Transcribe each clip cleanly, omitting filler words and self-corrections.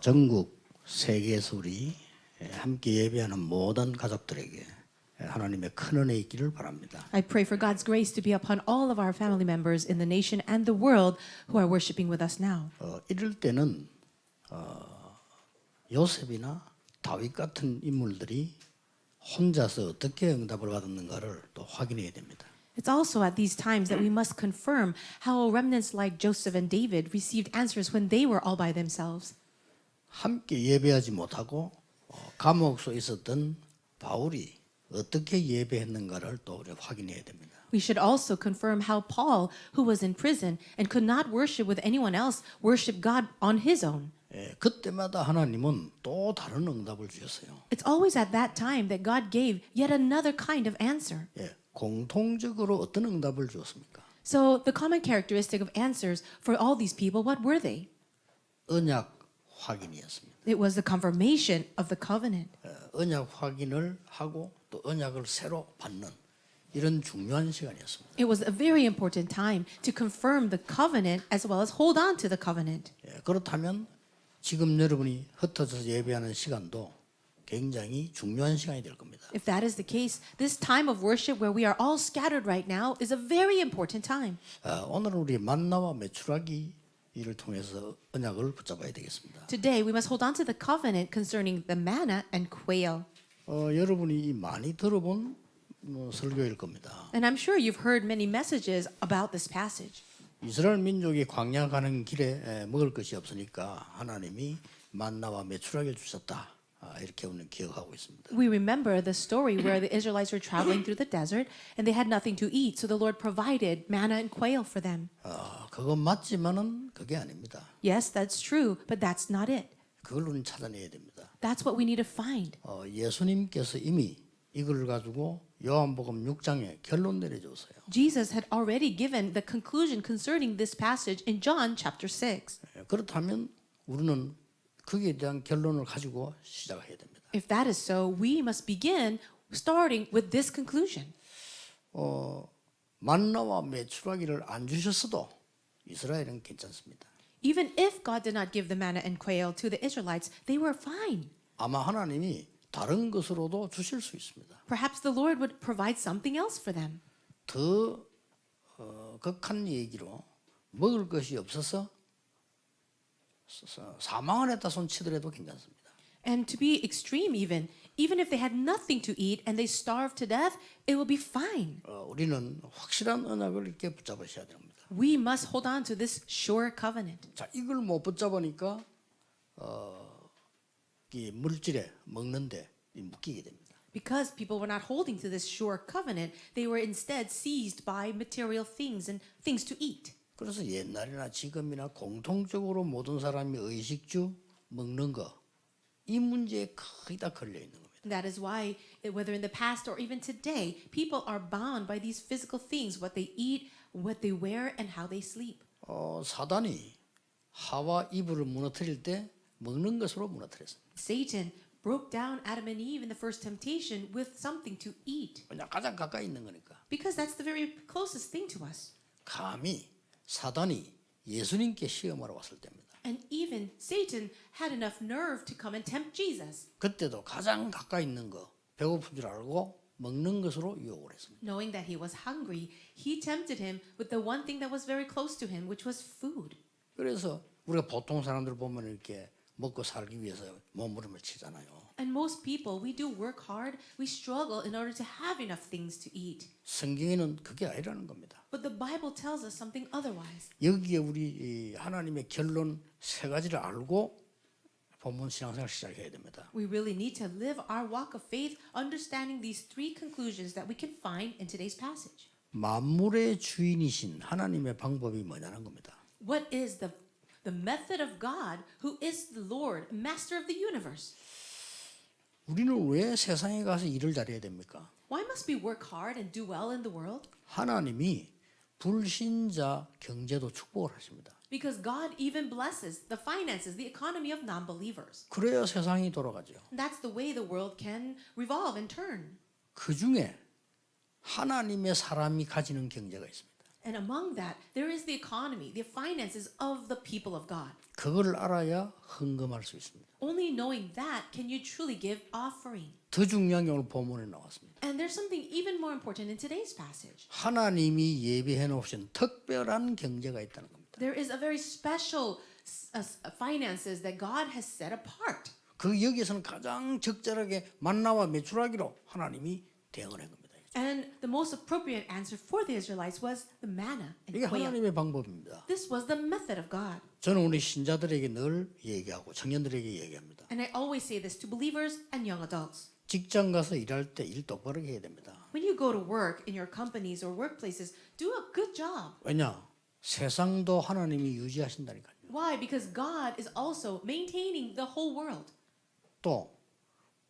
전국 세계에서 우리 함께 예배하는 모든 가족들에게 하나님의 큰 은혜 있기를 바랍니다. I pray for God's grace to be upon all of our family members in the nation and the world who are worshiping with us now. 이럴 때는 요셉이나 다윗 같은 인물들이 혼자서 어떻게 응답을 받았는가를 또 확인해야 됩니다. It's also at these times that we must confirm how remnants like Joseph and David received answers when they were all by themselves. 함께 예배하지 못하고 감옥 속에 있었던 바울이 어떻게 예배했는가를 또 우리 확인해야 됩니다. We should also confirm how Paul, who was in prison and could not worship with anyone else, worshiped God on his own. 그때마다 하나님은 또 다른 응답을 주셨어요. It's always at that time that God gave yet another kind of answer. 공통적으로 어떤 응답을 주었습니까? So the common characteristic of answers for all these people, what were they? 언약 확인이었습니다. It was the confirmation of the covenant. 언약 확인을 하고 또 언약을 새로 받는 이런 중요한 시간이었습니다. It was a very important time to confirm the covenant as well as hold on to the covenant. 그렇다면 지금 여러분이 흩어져서 예배하는 시간도 굉장히 중요한 시간이 될 겁니다. If that is the case, this time of worship where we are all scattered right now is a very important time. 오늘은 우리 만나와 메추라기를 통해서 언약을 붙잡아야 되겠습니다. Today we must hold on to the covenant concerning the manna and quail. 여러분이 많이 들어본 설교일 겁니다. And I'm sure you've heard many messages about this passage. 이스라엘 민족이 광야 가는 길에 먹을 것이 없으니까 하나님이 만나와 메추라기를 주셨다. 이렇게 우리는 기억하고 있습니다. We remember the story where the Israelites were traveling through the desert and they had nothing to eat, so the Lord provided manna and quail for them. 그건 맞지만은 그게 아닙니다. Yes, that's true, but that's not it. 그걸 우리는 찾아내야 됩니다. That's what we need to find. 예수님께서 이미 이걸 가지고 요한복음 6장에 결론 내려줬어요. Jesus had already given the conclusion concerning this passage in John chapter 6. 그렇다면 우리는 거기에 대한 결론을 가지고 시작해야 됩니다. If that is so, we must begin starting with this conclusion. 만나와 메추라기를 안 주셨어도 이스라엘은 괜찮습니다. Even if God did not give the manna and quail to the Israelites, they were fine. 아마 하나님이 다른 것으로도 주실 수 있습니다. Perhaps the Lord would provide something else for them. 더 극한 얘기로 먹을 것이 없어서 사망을 했다 손치더라도 괜찮습니다. And to be extreme even if they had nothing to eat and they starved to death, it will be fine. 우리는 확실한 언약을 이렇게 붙잡으셔야 됩니다. We must hold on to this sure covenant. 자, 이걸 못 붙잡으니까 이 물질에 먹는데 묶이게 됩니다. Because people were not holding to this sure covenant, they were instead seized by material things and things to eat. 그래서 옛날이나 지금이나 공통적으로 모든 사람이 의식주 먹는 거 이 문제에 거의 다 걸려 있는 겁니다. That is why, whether in the past or even today, people are bound by these physical things, what they eat, what they wear, and how they sleep. 사단이 하와 이브를 무너뜨릴 때 먹는 것으로 무너뜨렸습니다. Satan broke down Adam and Eve in the first temptation with something to eat. 그냥 가장 가까이 있는 거니까. Because that's the very closest thing to us. 감히 사단이 예수님께 시험하러 왔을 때입니다. And even Satan had enough nerve to come and tempt Jesus. 그때도 가장 가까이 있는 거 배고픈 줄 알고 먹는 것으로 유혹을 했습니다. Knowing that he was hungry, he tempted him with the one thing that was very close to him, which was food. 그래서 우리가 보통 사람들 보면 이렇게 먹고 살기 위해서 몸부림을 치잖아요. And most people, we do work hard, we struggle in order to have enough things to eat. 성경에는 그게 아니라는 겁니다. But the Bible tells us something otherwise. 여기에 우리 하나님의 결론 세 가지를 알고 본문 신앙생활 시작해야 됩니다. We really need to live our walk of faith understanding these three conclusions that we can find in today's passage. 만물의 주인이신 하나님의 방법이 뭐냐는 겁니다. What is the method of God who is the Lord, master of the universe? 우리는 왜 세상에 가서 일을 잘해야 됩니까? Why must we work hard and do well in the world? 하나님이 불신자 경제도 축복을 하십니다. Because God even blesses the finances, the economy of non-believers. 그래야 세상이 돌아가죠. And that's the way the world can revolve and turn. 그 중에 하나님의 사람이 가지는 경제가 있습니다. And among that, there is the economy, the finances of the people of God. 그걸 알아야 헌금할 수 있습니다. Only knowing that can you truly give offering. 더 중요한 게 오늘 본문에 나왔습니다. And there's something even more important in today's passage. 하나님이 예비해 놓으신 특별한 경제가 있다는 겁니다. There is a very special finances that God has set apart. 그 여기서는 가장 적절하게 만나와 메추라기로 하나님이 대응을 한 겁니다. And the most appropriate answer for the Israelites was the manna and 이게 quail. 하나님의 방법입니다. This was the method of God. 저는 우리 신자들에게 늘 얘기하고 청년들에게 얘기합니다. And I always say this to believers and young adults. 직장 가서 일할 때 일 똑바로 해야 됩니다. When you go to work in your companies or workplaces, do a good job. 왜냐? 세상도 하나님이 유지하신다니까요. Why? Because God is also maintaining the whole world. 또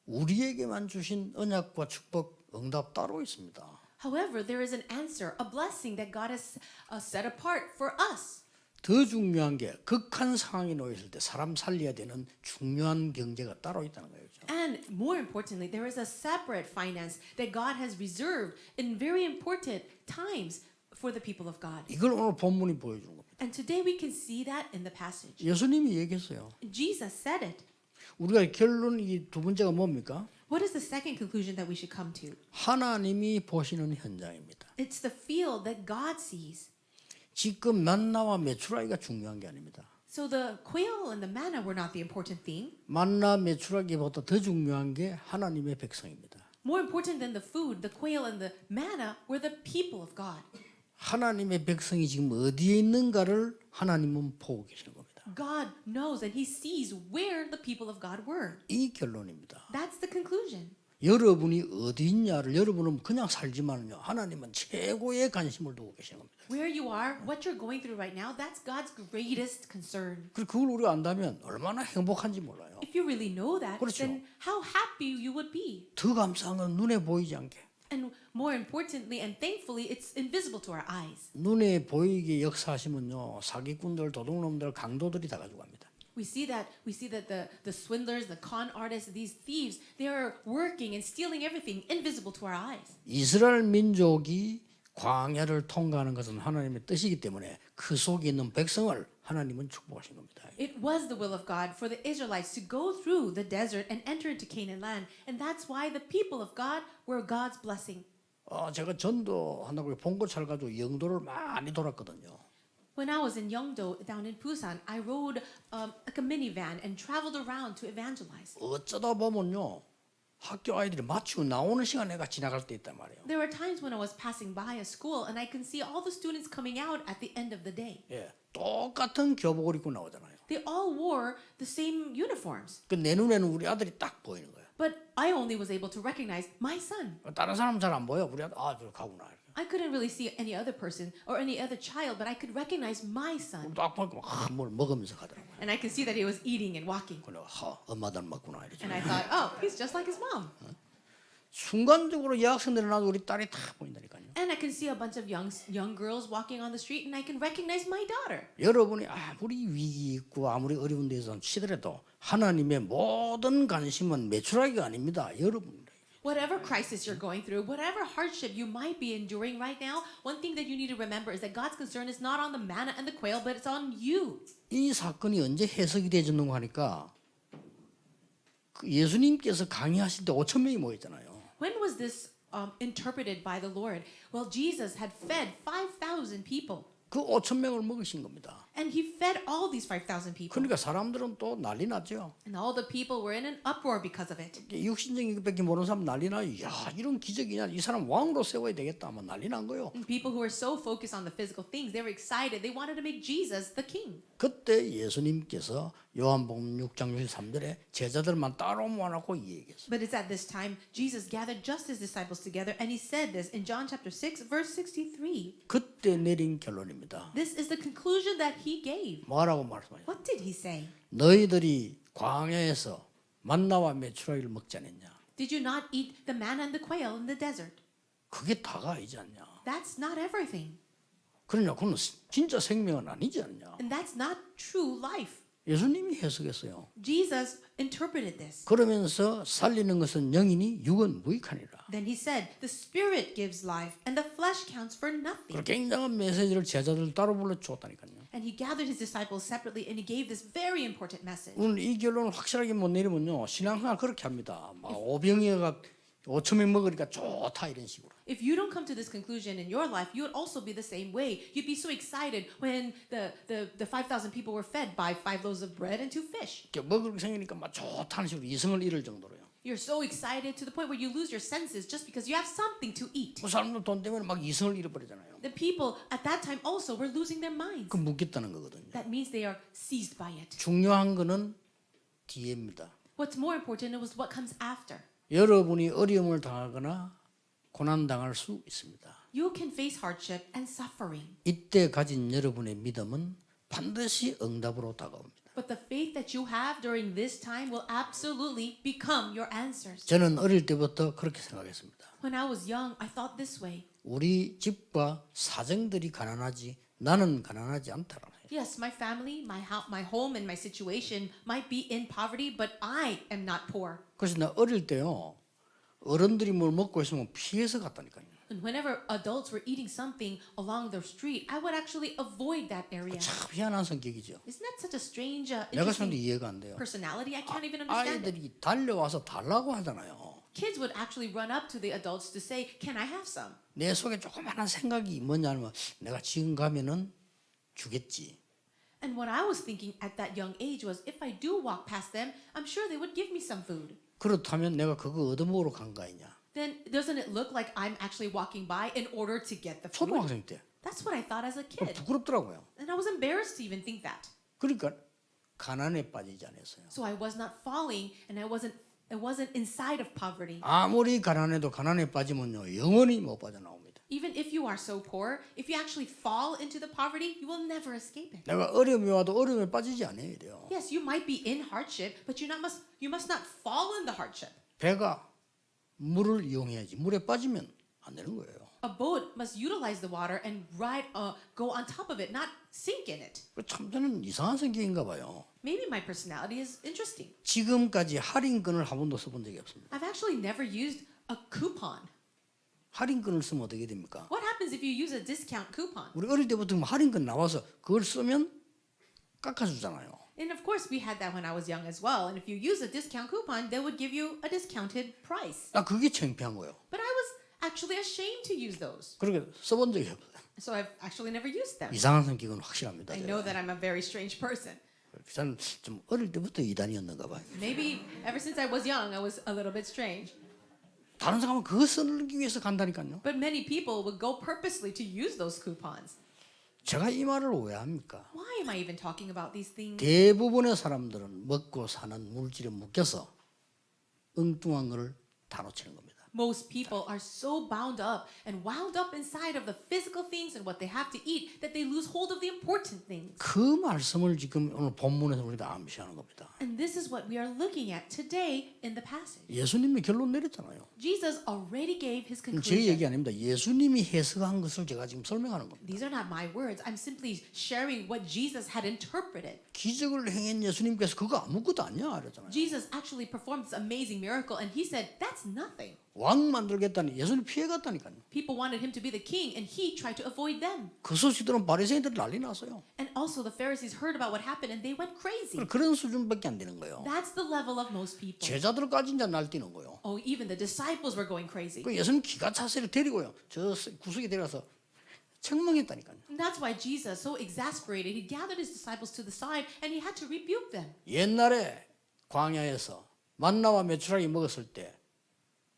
우리에게만 주신 언약과 축복, 응답 따로 있습니다. However, there is an answer, a blessing that God has set apart for us. 더 중요한 게 극한 상황에 놓였을 때 사람 살려야 되는 중요한 경제가 따로 있다는 거예요. And more importantly, there is a separate finance that God has reserved in very important times for the people of God. 이걸 오늘 본문이 보여주는 겁니다. And today we can see that in the passage. 예수님이 얘기했어요. Jesus said it. 우리가 결론 이 두 번째가 뭡니까? What is the second conclusion that we should come to? 하나님이 보시는 현장입니다. It's the field that God sees. 지금 만나와 메추라기가 중요한 게 아닙니다. So the quail and the manna were not the important thing. 만나 메추라기보다 더 중요한 게 하나님의 백성입니다. More important than the food, the quail and the manna were the people of God. 하나님의 백성이 지금 어디에 있는가를 하나님은 보고 계시는 겁니다. God knows and He sees where the people of God were. 이 결론입니다. That's the conclusion. 여러분이 어디 있냐를 여러분은 그냥 살지만요. 하나님은 최고의 관심을 두고 계시는 겁니다. Where you are, what you're going through right now, that's God's greatest concern. 그리고 그걸 우리가 안다면 얼마나 행복한지 몰라요. If you really know that, 그렇죠. then how happy you would be. 더 감사한 건 눈에 보이지 않게. And more importantly and thankfully, it's invisible to our eyes. 눈에 보이게 역사하시면요. 사기꾼들, 도둑놈들, 강도들이 다 가져갑니다. We see that the swindlers, the con artists, these thieves, they are working and stealing everything invisible to our eyes. 이스라엘 민족이 광야를 통과하는 것은 하나님의 뜻이기 때문에 그 속에 있는 백성을 하나님은 축복하신 겁니다. It was the will of God for the Israelites to go through the desert and enter into Canaan land, and that's why the people of God were God's blessing. 제가 전도한다고 봉고차를 가지고 영도를 많이 돌았거든요. When I was in Yeongdo down in Busan, I rode like a minivan and traveled around to evangelize. 어쩌다 보면요. 학교 아이들이 마치고 나오는 시간 내가 지나갈 때 있단 말이에요. There were times when I was passing by a school and I can see all the students coming out at the end of the day. 예, 똑같은 교복을 입고 나오잖아요. They all wore the same uniforms. 그 내 눈에는 우리 아들이 딱 보이는 거예요. But I only was able to recognize my son. 다른 사람은 잘 안 보여. 우리 아들 저 가구나. I couldn't really see any other person or any other child, but I could recognize my son. 딱 보니까 뭘 먹으면서 가더라고요. And I could see that he was eating and walking. 그래서 엄마 닮았구나 이러죠. And I thought, oh, he's just like his mom. 순간적으로 여학생들이 나도 우리 딸이 다 보인다니까요. And I can see a bunch of young girls walking on the street, and I can recognize my daughter. 여러분이 아무리 위기 있고 아무리 어려운 데서 치더라도 하나님의 모든 관심은 매출하기가 아닙니다. 여러분입니다. Whatever crisis you're going through, whatever hardship you might be enduring right now, one thing that you need to remember is that God's concern is not on the manna and the quail, but it's on you. 이 사건이 언제 해석이 되었는가 하니까 예수님께서 강의하실 때 5천 명이 모였잖아요. When was this interpreted by the Lord? Well, Jesus had fed 5,000 people. 그 5천 명을 먹으신 겁니다. And he fed all these 5,000 people. 그러니까 사람들은 또 난리 났죠. And all the people were in an uproar because of it. 육신적인 것밖에 모르는 사람 난리 나요. 야, 이런 기적이냐? 이 사람 왕으로 세워야 되겠다. 하면 난리 난 거예요. And people who were so focused on the physical things, they were excited. They wanted to make Jesus the king. 그때 예수님께서 요한복음 6장 63절에 제자들만 따로 모아놓고 이 얘기했어요. But it's at this time Jesus gathered just his disciples together, and he said this in John chapter 6, verse 63. 그때 내린 결론입니다. This is the conclusion that he gave. 뭐라고 말씀하셨어요? What did he say? 너희들이 광야에서 만나와 메추라기를 먹지 않았냐? Did you not eat the manna and the quail in the desert? 그게 다가 아니지 않냐? That's not everything. 그러냐? 그건 진짜 생명은 아니지 않냐? And that's not true life. 예수님이 해석했어요. Jesus interpreted this. 그러면서 살리는 것은 영이니 육은 무익하니라. Then he said, the spirit gives life and the flesh counts for nothing. 그렇게 굉장한 메시지를 제자들 따로 불러 주었다니까요. And he gathered his disciples separately and he gave this very important message. 오늘 이 결론을 확실하게 못 내리면요, 신앙생활 그렇게 합니다. 막 오병이어가 5,000명 먹으니까 좋다 이런 식으로. If you don't come to this conclusion in your life, you would also be the same way. You'd be so excited when the 5,000 people were fed by 5 loaves of bread and 2 fish. 이렇게 먹을 게 생기니까 막 좋다는 식으로 이성을 잃을 정도로요. You're so excited to the point where you lose your senses just because you have something to eat. 그 사람들 돈 때문에 막 이성을 잃어버리잖아요. The people at that time also were losing their minds. 그 묻겠다는 거거든요. That means they are seized by it. 중요한 거는 뒤에입니다. What's more important was what comes after. 여러분이 어려움을 당하거나 고난 당할 수 있습니다. You can face hardship and suffering, 이때 가진 여러분의 믿음은 반드시 응답으로 다가옵니다. but the faith that you have during this time will absolutely become your answers. 저는 어릴 때부터 그렇게 생각했습니다. When I was young, I thought this way. 우리 집과 사정들이 가난하지 나는 가난하지 않다라는 거예요. Yes, my family, my home, and my situation might be in poverty, but I am not poor. 그래서 나 어릴 때요 어른들이 뭘 먹고 있으면 피해서 갔다니까요. And whenever adults were eating something along the street, I would actually avoid that area. 참 희한한 성격이죠. Isn't that such a strange, 내가 생각도 interesting 이해가 안 돼요. personality? I can't even understand it. 아이들이 달려와서 달라고 하잖아요. Kids would actually run up to the adults to say, "Can I have some?" 내 속에 조그마한 생각이 뭐냐면 내가 지금 가면은 주겠지. And what I was thinking at that young age was, if I do walk past them, I'm sure they would give me some food. 그렇다면 내가 그거 얻어먹으러 간 거 아니냐. Then doesn't it look like I'm actually walking by in order to get the food? 초등학생 때 That's what I thought as a kid. 부끄럽더라고요. And I was embarrassed to even think that. 그러니까 가난에 빠지지 않았어요. So I was not falling and I wasn't inside of poverty. 아무리 가난해도 가난에 빠지면요 영원히 못 빠져나옵니다. Even if you are so poor, if you actually fall into the poverty, you will never escape it. 내가 어려움이 와도 어려움에 빠지지 않아야 돼요. Yes, you might be in hardship, but you must not fall in the hardship. 배가 물을 이용해야지 물에 빠지면 안 되는 거예요. A boat must utilize the water and go on top of it, not sink in it. 참 저는 이상한 성격인가 봐요. Maybe my personality is interesting. 지금까지 할인권을 한 번도 써본 적이 없습니다. I've actually never used a coupon. 할인권을 쓰면 어떻게 됩니까? What happens if you use a discount coupon? 우리 어릴 때부터 할인권 나와서 그걸 쓰면 깎아주잖아요. And of course, we had that when I was young as well. And if you use a discount coupon, they would give you a discounted price. 나 그게 창피한 거예요. But I was actually ashamed to use those. 그렇게 써본 적이 없어요. So I've actually never used them. 이상한 성격은 확실합니다. I know that I'm a very strange person. 저는 좀 어릴 때부터 이단이었는가 봐요. Maybe ever since I was young, I was a little bit strange. 다른 사람은 그거 쓰기 위해서 간다니까요. But many people would go purposely to use those coupons. 제가 이 말을 왜 합니까? Why am I even talking about these things? 대부분의 사람들은 먹고 사는 물질에 묶여서 엉뚱한 것을 다 놓치는 겁니다. Most people are so bound up and wound up inside of the physical things and what they have to eat that they lose hold of the important things. 그 말씀을 지금 오늘 본문에서 우리가 암시하는 겁니다. And this is what we are looking at today in the passage. 예수님이 결론 내렸잖아요. Jesus already gave his 제 conclusion. 얘기 아닙니다. 예수님이 해석한 것을 제가 지금 설명하는 겁니다. These are not my words. I'm simply sharing what Jesus had interpreted. 기적을 행한 예수님께서 그거 아무것도 아니야 그랬잖아요. Jesus actually performed this amazing miracle and he said, that's nothing. 왕 만들겠다니 예수님 피해갔다니까요. People wanted him to be the king and he tried to avoid them. 그 소식 들은 바리새인들 난리 났어요. And also the Pharisees heard about what happened and they went crazy. 그런 수준밖에 안 되는 거예요. That's the level of most people. 제자들까지 이제 날뛰는 거예요. Oh, even the disciples were going crazy. 그 예수님 기가 차서 데리고요. 저 구석에 데려가서 책망했다니까요. And that's why Jesus, so exasperated, he gathered his disciples to the side and he had to rebuke them. 옛날에 광야에서 만나와 메추라기 먹었을 때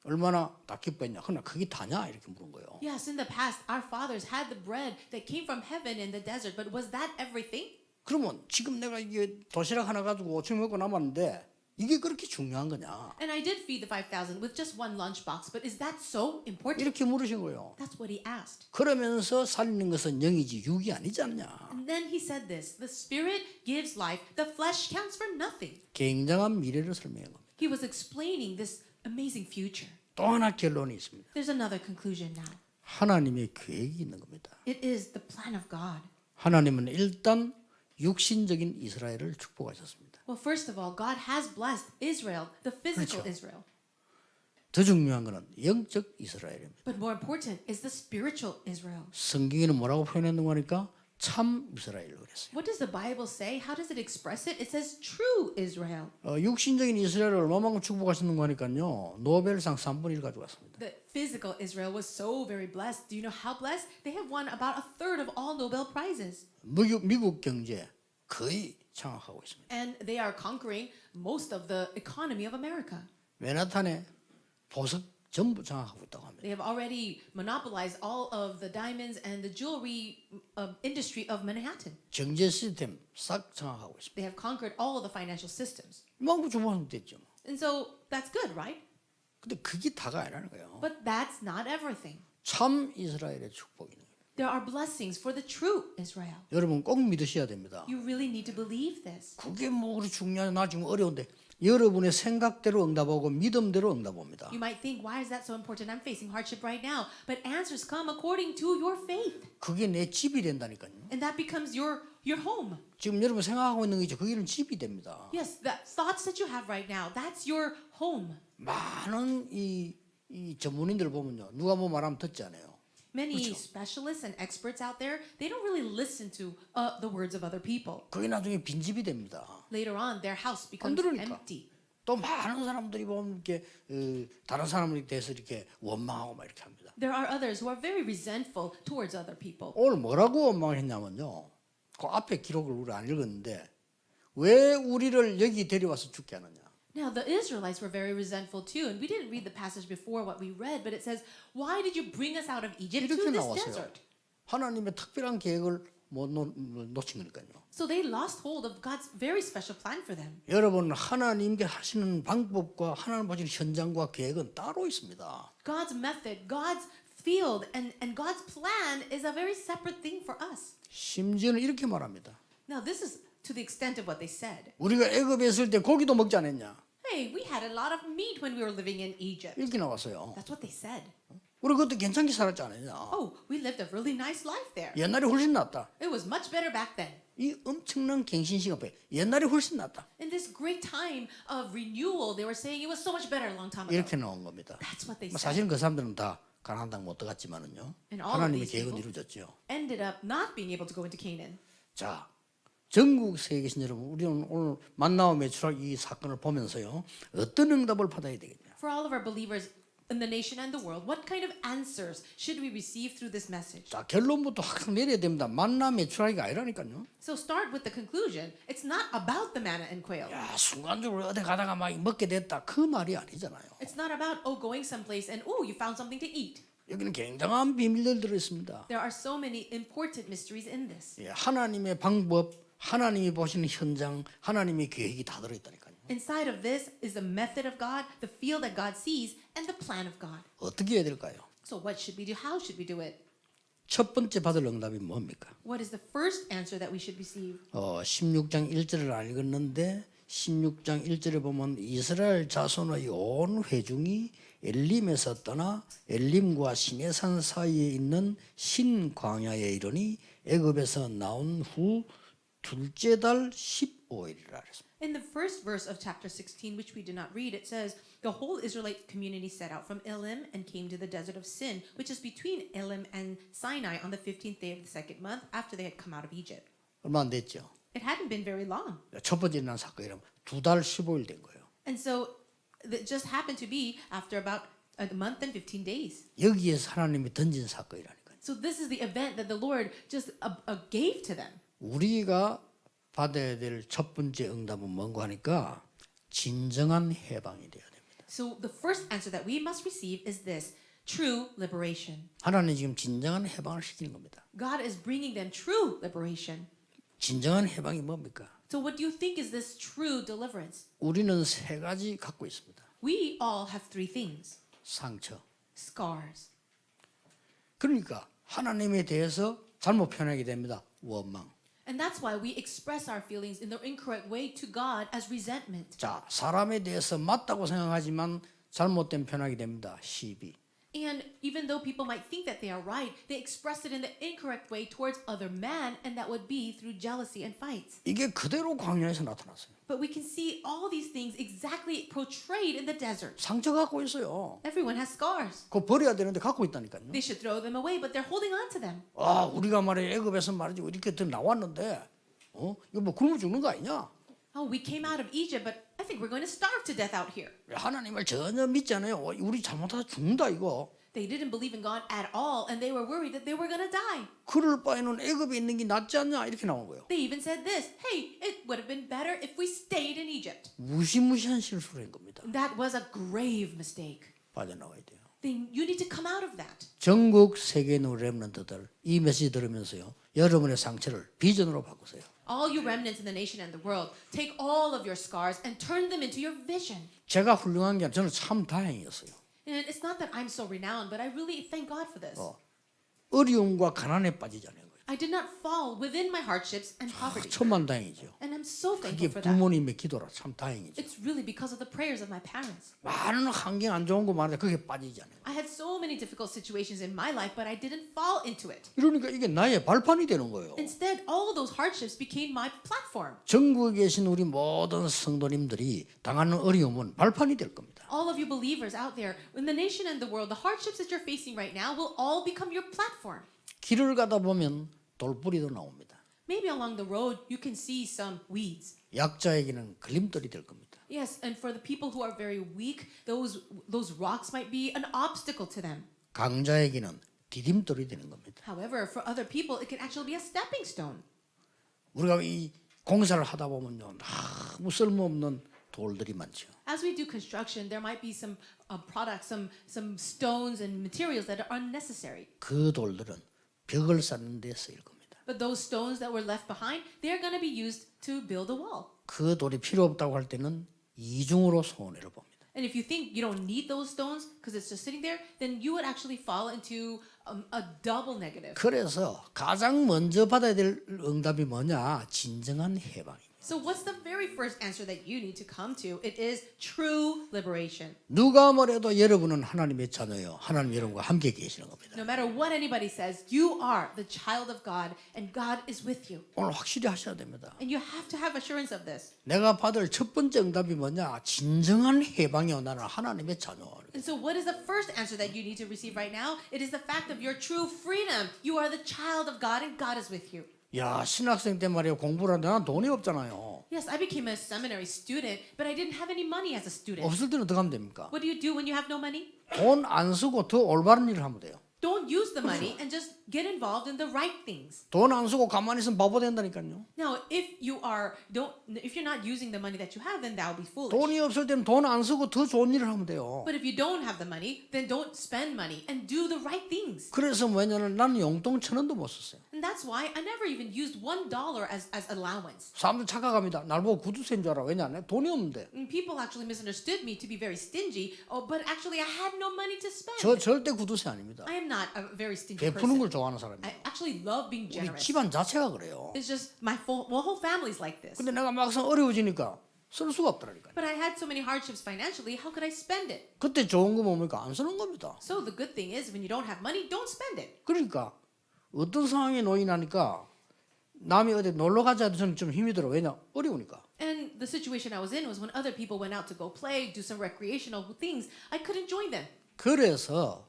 얼마나 다 기뻐했냐. 그러나 그게 다냐 이렇게 물은 거예요. Yes, in the past, our fathers had the bread that came from heaven in the desert, but was that everything? 그러면 지금 내가 이게 도시락 하나 가지고 5천 먹고 남았는데 이게 그렇게 중요한 거냐? And I did feed the 5,000 with just one lunchbox, but is that so important? 이렇게 물으신 거예요. That's what he asked. 그러면서 살리는 것은 영이지 육이 아니지 않냐? And then he said this, the spirit gives life, the flesh counts for nothing. 굉장한 미래를 설명한 겁니다. He was explaining this amazing future. 또 하나 결론이 있습니다. There's another conclusion now. 하나님의 계획이 있는 겁니다. It is the plan of God. 하나님은 일단 육신적인 이스라엘을 축복하셨습니다. Well, first of all, God has blessed Israel, the physical 그렇죠. Israel. 더 중요한 것은 영적 이스라엘입니다. But more important is the spiritual Israel. 성경에는 뭐라고 표현했는가 하니까 참 이스라엘로 그랬어요. What does the Bible say? How does it express it? It says true Israel. 육신적인 이스라엘을 얼마만큼 축복하셨는가 하니까요. 노벨상 3분의 1 가져왔습니다. The physical Israel was so very blessed. Do you know how blessed? They have won about a third of all Nobel Prizes. 미국 경제 거의 장악하고 있습니다. And they are conquering most of the economy of America. 맨하탄에 보석 전부 장악하고 있다고 합니다. They have already monopolized all of the diamonds and the jewelry industry of Manhattan. 경제 시스템 싹 장악하고 있습니다. They have conquered all of the financial systems. 이만큼 축복하면 됐죠. And so that's good, right? 근데 그게 다가 아니라는 거예요. But that's not everything. 참 이스라엘의 축복이는 거예요. There are blessings for the true Israel. 여러분 꼭 믿으셔야 됩니다. You really need to believe this. 그게 뭐 그리 중요하냐 나 지금 어려운데 여러분의 생각대로 응답하고 믿음대로 응답합니다. You might think, why is that so important? I'm facing hardship right now. But answers come according to your faith. 그게 내 집이 된다니까요. And that becomes your home. 지금 여러분 생각하고 있는 게 있죠. 그게는 집이 됩니다. Yes, the thoughts that you have right now, that's your home. 많은 이 전문인들 보면요. 누가 뭐 말하면 듣지 않아요. Many 그렇죠. specialists and experts out there, they don't really listen to the words of other people. 그게 나중에 빈집이 됩니다. Later on, their house becomes 들으니까. empty. 또 많은 사람들이 보면 이렇게 다른 사람에 대해서 이렇게 원망하고 막 이렇게 합니다. There are others who are very resentful towards other people. 오늘 뭐라고 원망했냐면요. 그 앞에 기록을 우리 안 읽었는데 왜 우리를 여기 데려와서 죽게 하느냐. Now, the Israelites were very resentful too, and we didn't read the passage before what we read, but it says, why did you bring us out of Egypt to 이렇게 this 나왔어요. desert? 하나님의 특별한 계획을 못 놓친 거니까요. So they lost hold of God's very special plan for them. 여러분 하나님께 하시는 방법과 하나님 보시는 현장과 계획은 따로 있습니다. God's method, God's field, and God's plan is a very separate thing for us. 심지어는 이렇게 말합니다. Now, this is to the extent of what they said. 우리가 애굽에 있을 때 고기도 먹지 않았냐? Hey, we had a lot of meat when we were living in Egypt. 이렇게 나왔어요. That's what they said. 우리 그것도 괜찮게 살았지 않았냐? Oh, we lived a really nice life there. 옛날이 훨씬 낫다. It was much better back then. 이 엄청난 갱신식 앞에 옛날이 훨씬 낫다. In this great time of renewal, they were saying it was so much better a long time ago. 이렇게 나온 겁니다. That's what they 뭐 said. 사실은 그 사람들은 다 가나안 땅 못 들어갔지만은요. And all of 하나님의 these 계획은 people 이루어졌죠. ended up not being able to go into Canaan. 자, 전국 세계 계신 여러분, 우리는 오늘 만나와 매출학 이 사건을 보면서요. 어떤 응답을 받아야 되겠냐? For all of our believers in the nation and the world, what kind of answers should we receive through this message? 자, 결론부터 확 내려야 됩니다. 만나 매출학이 아니라니까요. So start with the conclusion. It's not about the manna and quail. 야, 순간적으로 어디 가다가 막 먹게 됐다. 그 말이 아니잖아요. It's not about, going someplace and, you found something to eat. 여기는 굉장한 비밀들 들어 있습니다. There are so many important mysteries in this. 예, 하나님의 방법, 하나님이 보시는 현장, 하나님의 계획이 다 들어 있다니까요. Inside of this is the method of God, the field that God sees, and the plan of God. 어떻게 해야 될까요? So what should we do? How should we do it? 첫 번째 받을 응답이 뭡니까? What is the first answer that we should receive? 16장 1절을 안 읽었는데 16장 1절에 보면 이스라엘 자손의 온 회중이 엘림에서 떠나 엘림과 시내산 사이에 있는 신광야에 이르니 애굽에서 나온 후 둘째 달 15일이라 그랬습니다. In the first verse of chapter 16, which we did not read, it says, the whole Israelite community set out from Elim and came to the desert of Sin, which is between Elim and Sinai on the 15th day of the second month after they had come out of Egypt. 얼마 안 됐죠. It hadn't been very long. 첫 번째 일어난 사건이라면 2달 15일 된 거예요. And so it just happened to be after about a month and 15 days. 여기에서 하나님이 던진 사건이라니까요. So this is the event that the Lord just gave to them. 우리가 받아야 될 첫 번째 응답은 뭔가 하니까 진정한 해방이 되어야 됩니다. So the first answer that we must receive is this, true liberation. 하나님 지금 진정한 해방을 시키는 겁니다. God is bringing them true liberation. 진정한 해방이 뭡니까? So what do you think is this true deliverance? 우리는 세 가지 갖고 있습니다. We all have three things. 상처. Scars. 그러니까 하나님에 대해서 잘못 표현하게 됩니다. 원망. And that's why we express our feelings in the incorrect way to God as resentment. 자, 사람에 대해서 맞다고 생각하지만 잘못된 표현하게 됩니다. 시비. And even though people might think that they are right, they express it in the incorrect way towards other men, and that would be through jealousy and fights. 이게 그대로 광야에서 나타났어요. But we can see all these things exactly portrayed in the desert. 상처 갖고 있어요. Everyone has scars. 그거 버려야 되는데 갖고 있다니까요. They should throw them away, but they're holding on to them. 아, 우리가 말이야 애굽에서 말이지 이렇게 더 나왔는데, 이거 뭐 굶어 죽는 거 아니냐? Oh, we came out of Egypt, but I think we're going to starve to death out here. 하나님을 전혀 믿지 않아요. 우리 잘못하다 죽는다 이거. They didn't believe in God at all, and they were worried that they were going to die. 그럴 바에는 애굽에 있는 게 낫지 않냐 이렇게 나온 거예요. They even said this, hey, it would have been better if we stayed in Egypt. 무시무시한 실수를 한 겁니다. That was a grave mistake. 빠져나와야 돼요. You need to come out of that. 전국 세계에 있는 렘넌트들 이 메시지 들으면서요. 여러분의 상처를 비전으로 바꾸세요. All you remnants in the nation and the world, take all of your scars and turn them into your vision. 제가 훌륭한 게 아니라 저는 참 다행이었어요. And it's not that I'm so renowned, but I really thank God for this. 어려움과 가난에 빠지지 않은 거예요. I did not fall within my hardships and poverty. 천만 다행이죠. And I'm so 그게 thankful for that. 부모님의 기도라 참 다행이죠. It's really because of the prayers of my parents. 많은 환경 안 좋은 거 많은데 그게 빠지지 않아요. I had so many difficult situations in my life, but I didn't fall into it. 이러니까 이게 나의 발판이 되는 거예요. Instead, all of those hardships became my platform. 전국에 계신 우리 모든 성도님들이 당하는 어려움은 발판이 될 겁니다. All of you believers out there, in the nation and the world, the hardships that you're facing right now will all become your platform. 길을 가다 보면 돌뿌리도 나옵니다. Maybe along the road, you can see some weeds. 약자에게는 걸림돌이 될 겁니다. Yes, and for the people who are very weak, those rocks might be an obstacle to them. 강자에게는 디딤돌이 되는 겁니다. However, for other people, it can actually be a stepping stone. 우리가 이 공사를 하다 보면요, 아무 쓸모없는 돌들이 많죠. As we do construction, there might be some products, some stones and materials that are unnecessary. 그 돌들은 벽을 쌓는 데 쓰일 겁니다. But those stones that were left behind, they're going to be used to build a wall. 그 돌이 필요 없다고 할 때는 이중으로 손해를 봅니다. And if you think you don't need those stones because it's just sitting there, then you would actually fall into a double negative. 그래서 가장 먼저 받아야 될 응답이 뭐냐? 진정한 해방입니다. So what's the very first answer that you need to come to? It is true liberation. 누가 뭐래도 여러분은 하나님의 자녀예요. 하나님 여러분과 함께 계시는 겁니다. No matter what anybody says, you are the child of God and God is with you. 오늘 확실히 하셔야 됩니다. And you have to have assurance of this. 내가 받을 첫 번째 응답이 뭐냐? 진정한 해방이요. 나는 하나님의 자녀. And so what is the first answer that you need to receive right now? It is the fact of your true freedom. You are the child of God and God is with you. 야, 신학생 때 말이야 공부를 하는데 난 돈이 없잖아요. Yes, I became a seminary student, but I didn't have any money as a student. 없을 때는 어떻게 하면 됩니까? What do you do when you have no money? 돈 안 쓰고 더 올바른 일을 하면 돼요. Don't use the money and just get involved in the right things. 돈 안 쓰고 가만히 있으면 바보 된다니까요. Now, if you're not using the money that you have, then that would be foolish. 돈이 없을 때는 돈 안 쓰고 더 좋은 일을 하면 돼요. But if you don't have the money, then don't spend money and do the right things. 그래서 뭐냐면 나는 용돈 1,000원도 못 썼어요. And that's why I never even used $1 as allowance. 사람들 착각합니다. 날 보고 구두쇠인 줄 알아. 왜냐하면 돈이 없는데. And people actually misunderstood me to be very stingy. Oh, but actually I had no money to spend. 저 절대 구두쇠 아닙니다. I am not a very stingy 베푸는 person. 걸 좋아하는 I 사람이에요. actually love being 우리 generous. 집안 자체가 그래요. It's just my whole family's like this. 근데 내가 막상 어려워지니까 쓸 수가 없더라니까요. But I had so many hardships financially. How could I spend it? 그때 좋은 거 뭡니까? 안 쓰는 겁니다. So the good thing is when you don't have money, don't spend it. 그러니까 어떤 상황에 놓이나니까 남이 어디 놀러 가자 해도 저는 좀 힘이 들어. 왜냐? 어려우니까. And the situation I was in was when other people went out to go play, do some recreational things, I couldn't join them. 그래서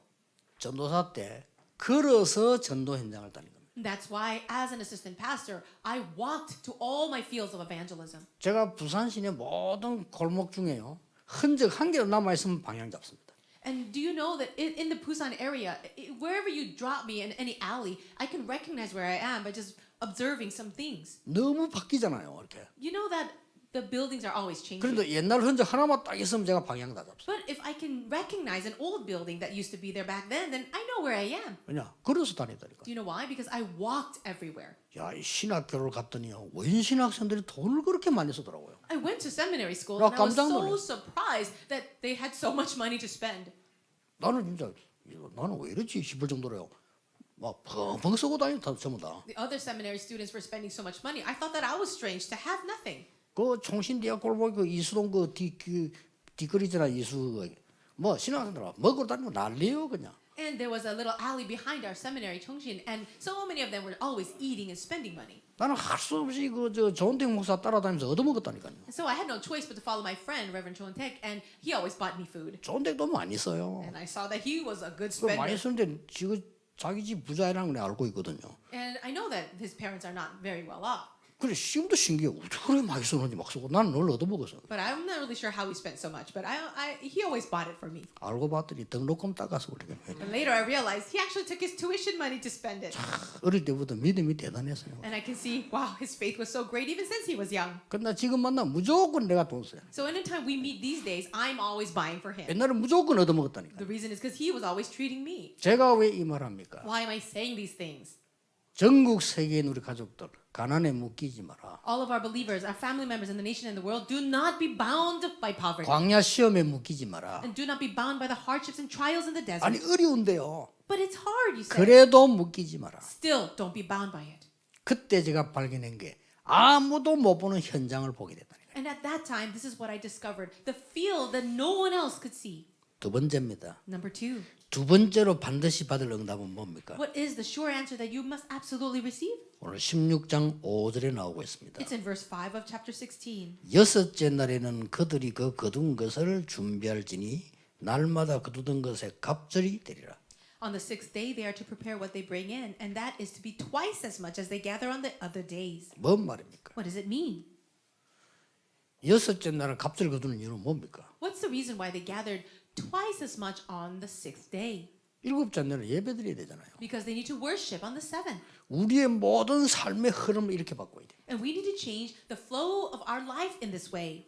전도사 때 걸어서 전도 현장을 다닌 겁니다. And that's why, as an assistant pastor, I walked to all my fields of evangelism. 제가 부산 시내 모든 골목 중에요. 흔적 한 개도 남아 있으면 방향 잡습니다. And do you know that in the Busan area, wherever you drop me in any alley, I can recognize where I am by just observing some things. 너무 바뀌잖아요, 이렇게. You know that the buildings are always changing. 그런데 옛날 흔적 하나만 딱 있으면 제가 방향 다 잡습니다. But if I can recognize an old building that used to be there back then I know where I am. 왜냐? 걸어서 다니다니까. Do you know why? Because I walked everywhere. 야, 이 신학교를 갔더니요. 원신학생들이 돈을 그렇게 많이 쓰더라고요. I went to seminary school 나 and I was 깜짝 so 놀랐어. surprised that they had so much money to spend. 나는 진짜 나는 왜 이러지 싶을 정도로요. 막 펑펑 쓰고 다니다 전부 다. The other seminary students were spending so much money. I thought that I was strange to have nothing. 그 총신대학 골목 그 이수동 그 뒷거리잖아 이수 뭐 신학생들 먹으러 다니고 난리요 그냥. And there was a little alley behind our seminary, Chongshin, and so many of them were always eating and spending money. 나는 할 수 없이 그 조은택 목사 따라다니면서 얻어먹었다니까요. And so I had no choice but to follow my friend, Reverend Chon Taek, and he always bought me food. 조은택 돈 많이 써요. And I saw that he was a good 그 많이 spender. 쓰는데 지금 자기 집 부자라는 걸 알고 있거든요. And I know that his parents are not very well off. 그래 지금도 신기해. 어떻게 그렇게 많이 쓰는지 막 쓰고 나는 늘 얻어먹었어. But I'm not really sure how he spent so much. But he always bought it for me. 알고 봤더니 등록금 닦아서 그래. And later I realized he actually took his tuition money to spend it. 어릴 때부터 믿음이 대단했어요. And I can see, wow, his faith was so great even since he was young. 그러나 지금 만나 무조건 내가 돈 써요. So anytime we meet these days, I'm always buying for him. 옛날에 무조건 얻어먹었다니까. The reason is because he was always treating me. 제가 왜 이 말합니까? Why am I saying these things? 전국 세계인 우리 가족들 가난에 묶이지 마라. All of our believers, our family members in the nation and the world, do not be bound by poverty. 광야 시험에 묶이지 마라. And do not be bound by the hardships and trials in the desert. 아니 어려운데요. But it's hard, you say. 그래도 묶이지 마라. Still, don't be bound by it. 그때 제가 발견한 게 아무도 못 보는 현장을 보게 됐다니까. And at that time, this is what I discovered. The field that no one else could see. 두 번째입니다. Number 2. 두 번째로 반드시 받을 응답은 뭡니까? What is the sure answer that you must absolutely receive? 오늘 16장 5절에 나오고 있습니다. It's in verse 5 of chapter 16. 여섯째 날에는 그들이 그 거둔 것을 준비할지니 날마다 거두던 것에 갑절이 되리라. On the 6th day, they are to prepare what they bring in, and that is to be twice as much as they gather on the other days. 뭔 말입니까? What does it mean? 여섯째 날은 갑절 거두는 이유는 뭡니까? What's the reason why they gathered twice as much on the 6th day? 일곱째 날은 예배드려야 되잖아요. Because they need to worship on the 7th. 우리의 모든 삶의 흐름을 이렇게 바꿔야 돼요. And we need to change the flow of our life in this way.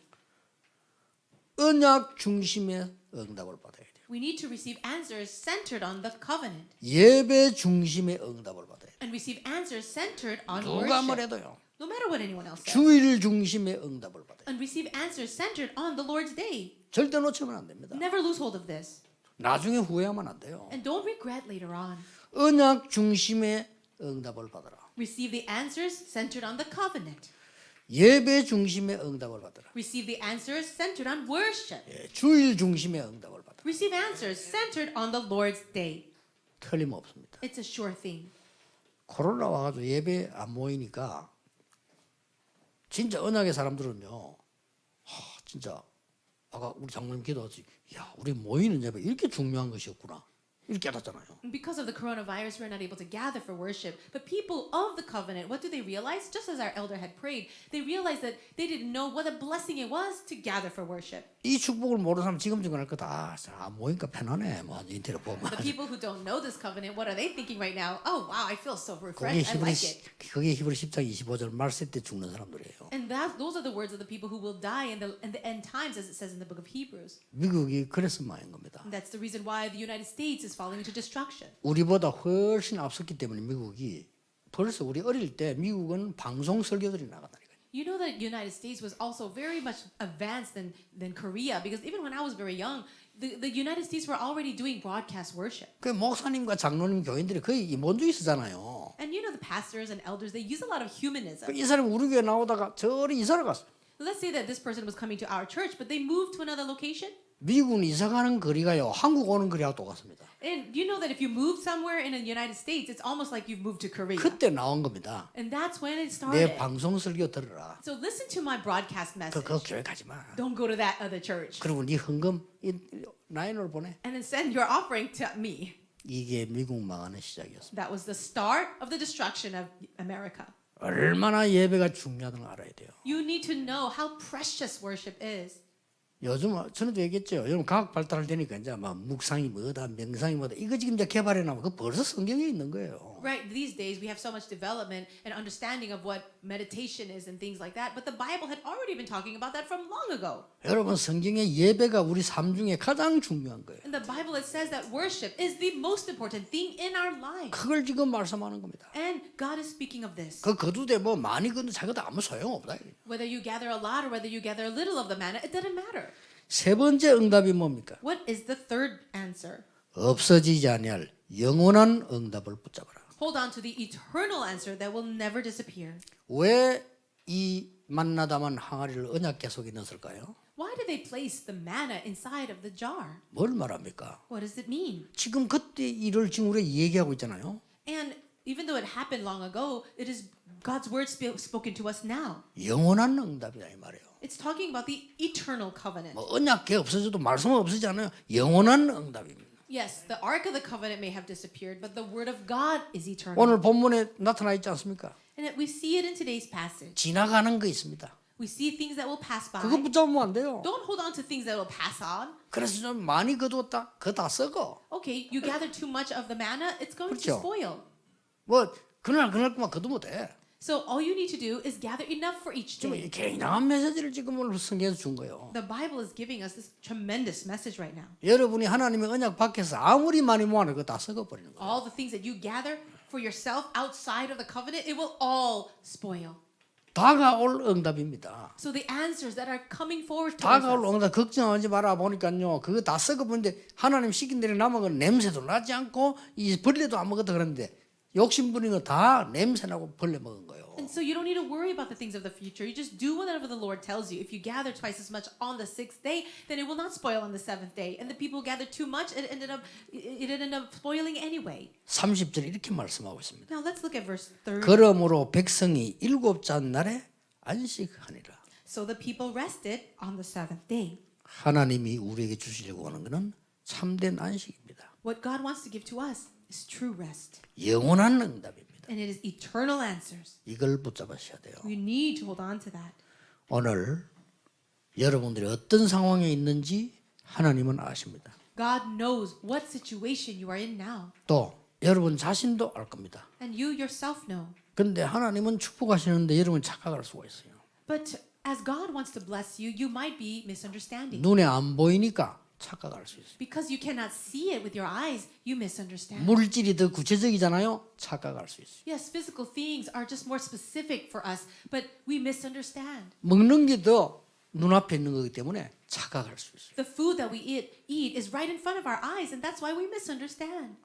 언약 중심의 응답을 받아야 돼요. We need to receive answers centered on the covenant. 예배 중심의 응답을 받아야 돼요. And receive answers centered on 누가 worship. 뭐래도요. No matter what anyone else says. 주일 중심의 응답을 받아요. And receive answers centered on the Lord's day. 절대 놓치면 안 됩니다. Never lose hold of this. 나중에 후회하면 안 돼요. And don't regret later on. 언약 중심의 응답을 받아라. Receive the answers centered on the covenant. 예배 중심의 응답을 받아라. Receive the answers centered on worship. 예, 주일 중심의 응답을 받아라. Receive answers centered on the Lord's day. 틀림없습니다. It's a sure thing. 코로나 와가지고 예배 안 모이니까 진짜 언약의 사람들은요. 진짜 아까 우리 장모님 기도하지. 야, 우리 모이는 예배 이렇게 중요한 것이었구나. 이렇게 깨닫잖아요. And because of the coronavirus, we're not able to gather for worship. But people of the covenant, what do they realize? Just as our elder had prayed, they realized that they didn't know what a blessing it was to gather for worship. 이 축복을 모르는 사람 지금 할 거다. 모이니까 편하네. 뭐 인터넷 보면. The people who don't know this covenant, what are they thinking right now? Oh, wow, I feel so 그게 refreshed. I like it. 그게 히브리 10장 25절 말세 때 죽는 사람들이에요. And those are the words of the people who will die in the end times, as it says in the book of Hebrews. 미국이 그래서 망한 겁니다. And that's the reason why the United States is falling into destruction. 우리보다 훨씬 앞섰기 때문에 미국이 벌써 우리 어릴 때 미국은 방송 설교들이 나간다니까요. You know that United States was also very much advanced than Korea, because even when I was very young, the United States were already doing broadcast worship. 그 목사님과 장로님 교인들이 거의 이몬주의 쓰잖아요. And you know the pastors and elders, they use a lot of humanism. 이 사람이 우리 교회 나오다가 저리 이사를 갔어. Let's say that this person was coming to our church, but they moved to another location. 미국은 이사 가는 거리가요. 한국 오는 거리하고 똑같습니다. And you know that if you move somewhere in the United States, it's almost like you've moved to Korea. 그때 나온 겁니다. And that's when it 내 started. 방송 설교 들으라. So listen to my broadcast message. 그 교회 가지 마. Don't go to that other church. 그리고 네 헌금 라인으로 보내. And then send your offering to me. 이게 미국 망하는 시작이었습니다. That was the start of the destruction of America. 얼마나 예배가 중요하다는 걸 알아야 돼요. You need to know how precious worship is. 요즘 전에도 얘기했죠. 여러분 과학 발달을 되니까 이제 막 묵상이 뭐다, 명상이 뭐다 이거 지금 이제 개발해 나면 그 벌써 성경에 있는 거예요. Right, these days we have so much development and understanding of what meditation is and things like that, but the Bible had already been talking about that from long ago. 여러분 성경에 예배가 우리 삶 중에 가장 중요한 거예요. In the Bible it says that worship is the most important thing in our lives. 그걸 지금 말씀하는 겁니다. And God is speaking of this. 그 거두되 뭐 많이 거두 작아도 아무 소용없다. Whether you gather a lot or whether you gather a little of the manna, it doesn't matter. 세 번째 응답이 뭡니까? What is the third answer? 없어지지 아니할 영원한 응답을 붙잡아라. Hold on to the eternal answer that will never disappear. 왜 이 만나다만 항아리를 언약 계속에 넣었을까요? Why did they place the manna inside of the jar? 뭘 말합니까? What does it mean? 지금 그때 일을 지금 우리가 얘기하고 있잖아요. And even though it happened long ago, it is God's word spoken to us now. 영원한 응답이다 이 말이에요. It's talking about the eternal covenant. 뭐 언약궤 없어져도 말씀은 없어지지 않아요. 영원한 응답입니다. Yes, the Ark of the Covenant may have disappeared, but the word of God is eternal. 오늘 본문에 나타나 있지 않습니까? And we see it in today's passage. 지나가는 거 있습니다. We see things that will pass by. 그거 붙잡으면 안 돼요. Don't hold on to things that will pass on. 그래서 좀 많이 거두었다. 그거 다 썩어. Okay, you gather too much of the manna, it's going to 그렇죠. spoil. 뭐 그날그날만 거두면 돼. So all you need to do is gather enough for each 지금 day. 이 굉장한 메시지를 지금 오늘 성경에서 준 거예요. The Bible is giving us this tremendous message right now. 여러분이 하나님의 언약 밖에서 아무리 많이 모아도 그거 다 썩어버리는 거예요. All the things that you gather for yourself outside of the covenant, it will all spoil. 다가올 응답입니다. So the answers that are coming forward to 다가올 us. 응답 걱정하지 마라 보니까요. 그거 다 썩어버리는데 하나님 시킨 대로 남은 건 냄새도 나지 않고 이 벌레도 안 먹었다 그러는데 욕심 부리는 거 다 냄새 나고 벌레 먹은 거예요. And so you don't need to worry about the things of the future. You just do whatever the Lord tells you. If you gather twice as much on the sixth day, then it will not spoil on the seventh day. And the people gathered too much, it ended up spoiling anyway. 30절에 이렇게 말씀하고 있습니다. Now let's look at verse 30. 그러므로 백성이 일곱째 날에 안식하니라. So the people rested on the seventh day. 하나님이 우리에게 주시려고 하는 것은 참된 안식입니다. What God wants to give to us is true rest. 영원한 응답입니다. And it is eternal answers. 이걸 붙잡으셔야 돼요. You need to hold on to that. 오늘 여러분들이 어떤 상황에 있는지 하나님은 아십니다. God knows what situation you are in now. 또 여러분 자신도 알 겁니다. And you yourself know. 근데 하나님은 축복하시는데 여러분 착각할 수가 있어요. But as God wants to bless you, you might be misunderstanding. 눈에 안 보이니까 착각할 수 있어요. Because you cannot see it with your eyes, you misunderstand. 물질이 더 구체적이잖아요. 착각할 수 있어요. Yes, physical things are just more specific for us, but we misunderstand. 먹는 게 더 눈앞에 있는 거기 때문에 착각할 수 있어요. The food that we eat is right in front of our eyes, and that's why we misunderstand.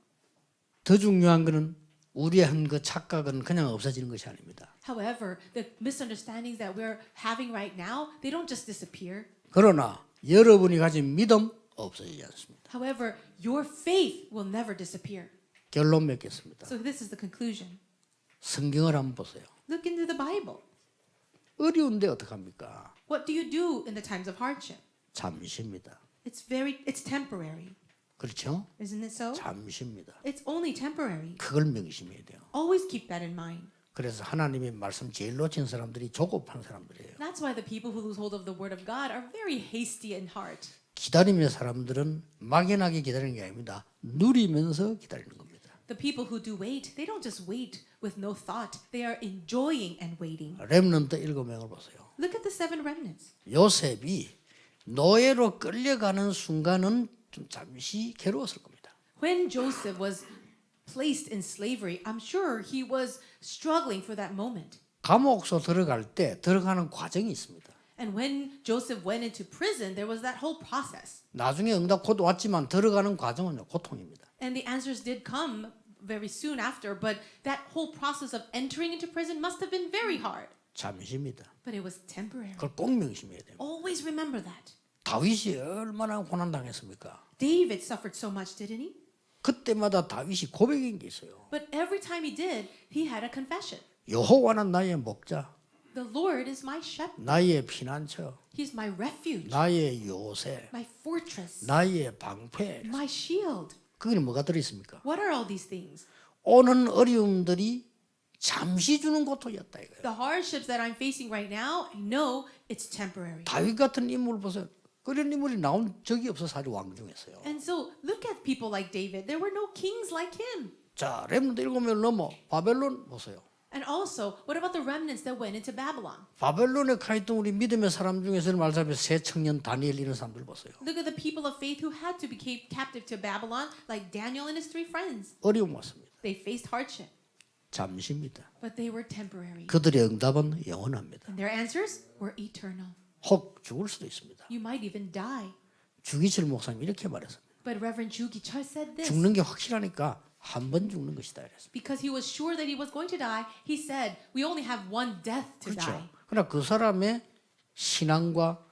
더 중요한 거는 우리의 한 그 착각은 그냥 없어지는 것이 아닙니다. However, the misunderstandings that we're having right now, they don't just disappear. 그러나 여러분이 가진 믿음 없어지지 않습니다. However, your faith will never disappear. 결론 맺겠습니다. So this is the conclusion. 성경을 한번 보세요. Look into the Bible. 어려운데 어떡합니까? What do you do in the times of hardship? 잠시입니다. It's temporary. 그렇죠? Isn't it so? 잠시입니다. It's only temporary. 그걸 명심해야 돼요. Always keep that in mind. 그래서 하나님의 말씀 제일 놓친 사람들이 조급한 사람들이에요. That's why the people who lose hold of the word of God are very hasty in heart. 기다림의 사람들은 막연하게 기다리는 게 아닙니다. 누리면서 기다리는 겁니다. The people who do wait, they don't just wait with no thought. They are enjoying and waiting. 렘넌트 7명을 보세요. Look at the seven remnants. 요셉이 노예로 끌려가는 순간은 좀 잠시 괴로웠을 겁니다. When Joseph was placed in slavery, I'm sure he was struggling for that moment. 감옥소 들어갈 때 들어가는 과정이 있습니다. And when Joseph went into prison, there was that whole process. 나중에 응답 곧 왔지만 들어가는 과정은 고통입니다. And the answers did come very soon after, but that whole process of entering into prison must have been very hard. 잠시입니다. But it was temporary. 그걸 꼭 명심해야 돼요. Always remember that. 다윗이 얼마나 고난당했습니까? David suffered so much, didn't he? 그때마다 다윗이 고백인 게 있어요. But every time he did, he had a confession. 여호와는 나의 목자, The Lord is my shepherd. 나의 피난처, He's my refuge, 나의 요새, my fortress, 나의 방패. my shield. 거기는 뭐가 들어있습니까? What are all these things? 오는 어려움들이 잠시 주는 고통이었다 이거예요. The hardships that I'm facing right now, I know it's temporary. 다윗 같은 인물 보세요. 그런 인물이 나온 적이 없어서 아주 왕중했어요. And so look at people like David. There were no kings like him. 자, 렘넌트 7명 넘어 바벨론 보세요. And also, what about the remnants that went into Babylon? 바벨론에 가 있던 우리 믿음의 사람 중에서는 말하자면 새 청년 다니엘 이런 사람들 보세요. Look at the people of faith who had to be captive to Babylon, like Daniel and his three friends. 어려움 왔습니다. They faced hardship, 잠시입니다. but they were temporary. 그들의 응답은 영원합니다. And their answers were eternal. 혹 죽을 수도 있습니다. You might even die. 주기철 목사님 이렇게 말했습니다. But Reverend Chu Gi-chul said this. 죽는 게 확실하니까 한 번 죽는 것이다 이랬습니다. Because he was sure that he was going to die, he said, we only have one death to 그렇죠. die. 그러나 그 사람의 신앙과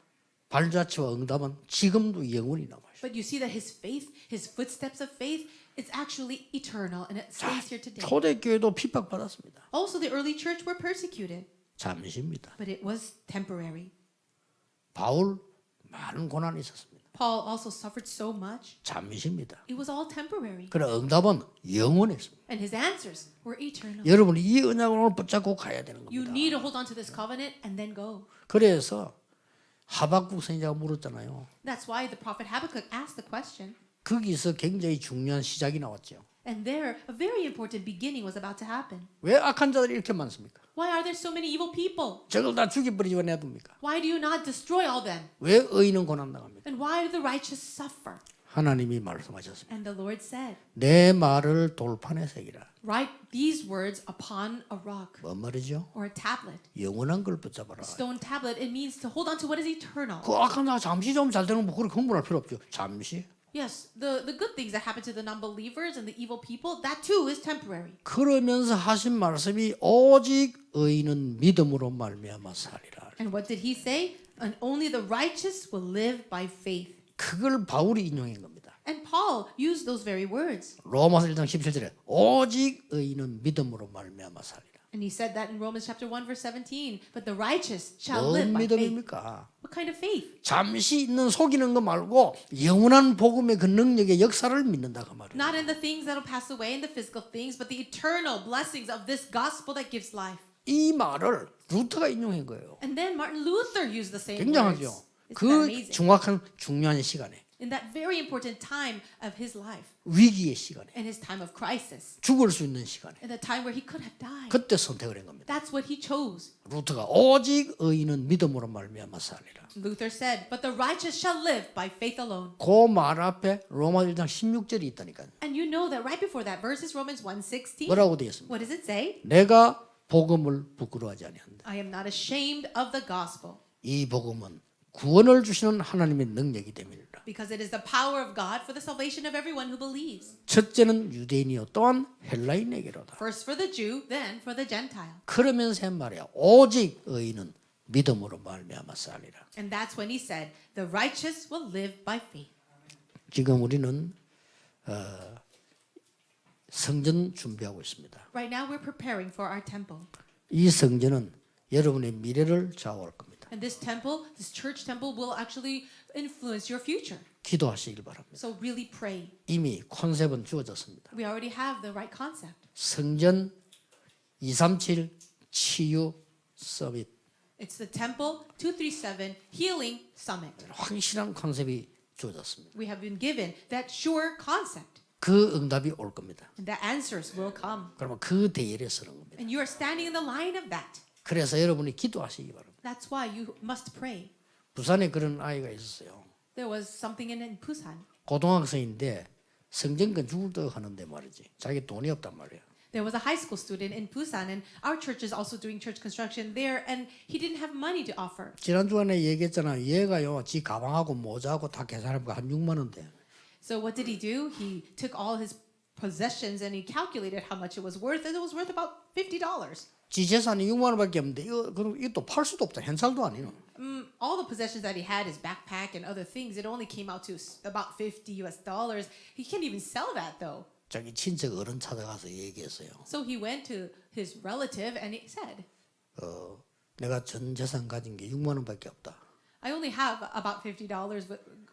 발자취와 응답은 지금도 영원히 남아요. But you see that his faith, his footsteps of faith, it's actually eternal and it stays here today. 초대교회도 핍박받았습니다. Also, the early church were persecuted, 잠시입니다. but it was temporary. 바울 많은 고난이 있었습니다. Paul also suffered so much. 잠시입니다. It was all temporary. 그러나 응답은 영원했습니다. And his answers were eternal. 여러분이 이 언약을 오늘 붙잡고 가야 되는 You 겁니다. need to hold on to this covenant and then go. 그래서 하박국 선지자가 물었잖아요. That's why the prophet Habakkuk asked the question. 거기서 굉장히 중요한 시작이 나왔죠. And there, a very important beginning was about to happen. 왜 악한 자들이 이렇게 많습니까? Why are there so many evil people? 저걸 다 죽여버리지 왜 냅둡니까? Why do you not destroy all them? 왜 의인은 고난당합니까? And why do the righteous suffer? 하나님이 말씀하셨습니다. And the Lord said, 내 말을 돌판에 새기라. write these words upon a rock 뭔 말이죠? or a tablet. 영원한 걸 붙잡아라. Stone tablet, it means to hold on to what is eternal. 그 악한 자 잠시 좀 잘 되는 거 그렇게 흥분할 필요 없죠. 잠시. Yes, the good things that happen to the non-believers and the evil people, that too is temporary. 그러면서 하신 말씀이 오직 의인은 믿음으로 말미암아 살리라. And what did he say? And only the righteous will live by faith. 그걸 바울이 인용한 겁니다. And Paul used those very words. 로마서 1장 17절에 오직 의인은 믿음으로 말미암아 살리라. And he said that in Romans chapter 1 verse 17, but the righteous shall 뭔 live by faith. 믿음입니까? What kind of faith? 잠시 있는 속이는 거 말고 영원한 복음의 그 능력의 역사를 믿는다 그 말이에요. Not in the things that will pass away, in the physical things, but the eternal blessings of this gospel that gives life. 이 말을 루터가 인용한 거예요. And then Martin Luther used the same 굉장하죠. words. Isn't that 그 amazing? 중요한 시간에 In that very important time of his life, 위기의 시간에 in his time of crisis, 죽을 수 있는 시간에 in the time where he could have died. 그때 선택을 한 겁니다. That's what he chose. 루터가 오직 의인은 믿음으로 말미암아 살리라. Luther said, but the righteous shall live by faith alone. 그 말 앞에 로마 1장 16절이 있다니까요. And you know that right before that verse is Romans 1:16. 뭐라고 되어 있습니까? What does it say? 내가 복음을 부끄러워하지 아니한다. I am not ashamed of the gospel, 이 복음은 구원을 주시는 하나님의 능력이 됨이라. because it is the power of God for the salvation of everyone who believes. 첫째는 유대인이요 또한 헬라인에게로다. First for the Jew, then for the Gentile. 그러면서 한 말이야. 오직 의인은 믿음으로 말미암아 살리라. And that's when he said, the righteous will live by faith. 지금 우리는 성전 준비하고 있습니다. Right now we're preparing for our temple. 이 성전은 여러분의 미래를 좌우할 겁니다. And this temple, this church temple will actually influence your future. 기도하시길 바랍니다. So really pray. 이미 컨셉은 주어졌습니다. We already have the right concept. 성전 237 치유 서밋. It's the Temple 237 Healing Summit. 확실한 컨셉이 주어졌습니다. We have been given that sure concept. 그 응답이 올 겁니다. And the answers will come. 그러면 그 대열에 서는 겁니다. And you are standing in the line of that. 그래서 여러분이 기도하시기 바랍니다. That's why you must pray. 부산에 그런 아이가 있었어요. There was something in Busan. 고등학생인데 성전건 죽을 듯 하는데 말이지. 자기 돈이 없단 말이야. There was a high school student in Busan, and our church is also doing church construction there, and he didn't have money to offer. 지난주간에 얘기했잖아. 얘가요. 지 가방하고 모자하고 다 계산해보니까 한 6만 원대. So what did he do? He took all his possessions and he calculated how much it was worth, and it was worth about $50. 지 재산이 6만 원밖에 없는데 이것도 팔 수도 없다. 현찰도 아니노. All the possessions that he had, his backpack and other things, it only came out to about $50. He can't even sell that though. 자기 친척 어른 찾아가서 얘기했어요. So he went to his relative and he said, 내가 전 재산 가진 게 6만 원밖에 없다. I only have about $50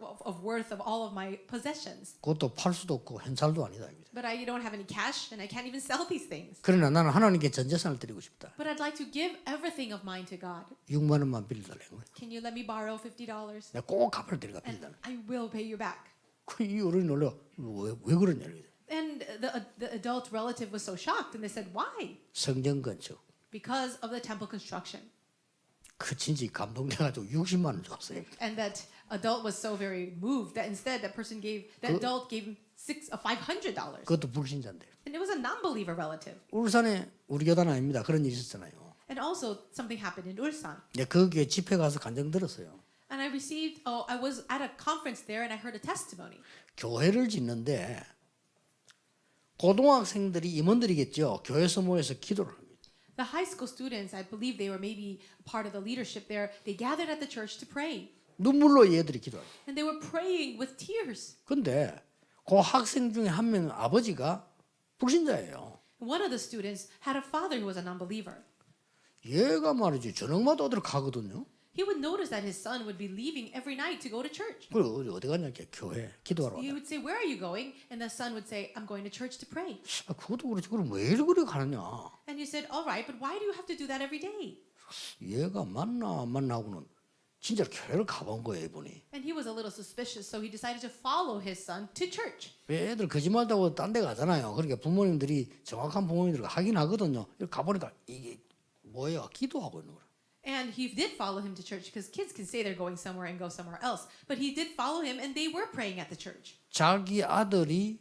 of worth of all of my possessions. 그것도 팔 수도 없고 현찰도 아니다. But I don't have any cash and I can't even sell these things. 그러나 나는 하나님께 전 재산을 드리고 싶다. But I'd like to give everything of mine to God. 6만 원만 빌려달라는 거야. Can you let me borrow $50? 내가 꼭 갚을 테니까 And 빌려달라. I will pay you back. 이 어른이 놀라 왜 그러냐. And the adult relative was so shocked and they said, why? 성전 건축. Because of the temple construction. 그 진짜 감동돼가지고 60만 원 줬어요. And that adult was so very moved that instead that adult gave him $500. 그것도 불신자인데. And it was a non-believer relative. 울산에 우리 교단 아닙니다. 그런 일이 있었잖아요. And also something happened in Ulsan. 내가 그 교회 집회 가서 간증 들었어요. And I was at a conference there and I heard a testimony. 교회를 짓는데 고등학생들이 임원들이겠죠. 교회에서 모여서 기도를 합니다. The high school students, I believe they were maybe part of the leadership there, they gathered at the church to pray. 눈물로 얘들이 기도해요. And they were praying with tears. 근데 그 학생 중에 한 명 아버지가 불신자예요. One of the students had a father who was an unbeliever. 얘가 말이지 저녁마다 어디를 가거든요. He would notice that his son would be leaving every night to go to church. 그리고 어디 갔냐 이렇게 교회 기도하러 He 왔다. would say, "Where are you going?" And the son would say, "I'm going to church to pray." 아, 그것도 그렇지. 그럼 왜 이렇게 가느냐? And you said, "All right, but why do you have to do that every day?" 얘가 만나 안 만나고는 진짜 교회를 가본 거예요 이분이. And he was a little suspicious, so he decided to follow his son to church. 왜 애들 거짓말다고 딴 데 가잖아요. 그러니까 부모님들이 정확한 부모님들 하긴 하거든요. 이렇게 가보니까 이게 뭐예요? 기도하고 있는 거예요. And he did follow him to church because kids can say they're going somewhere and go somewhere else. But he did follow him and they were praying at the church. 자기 아들이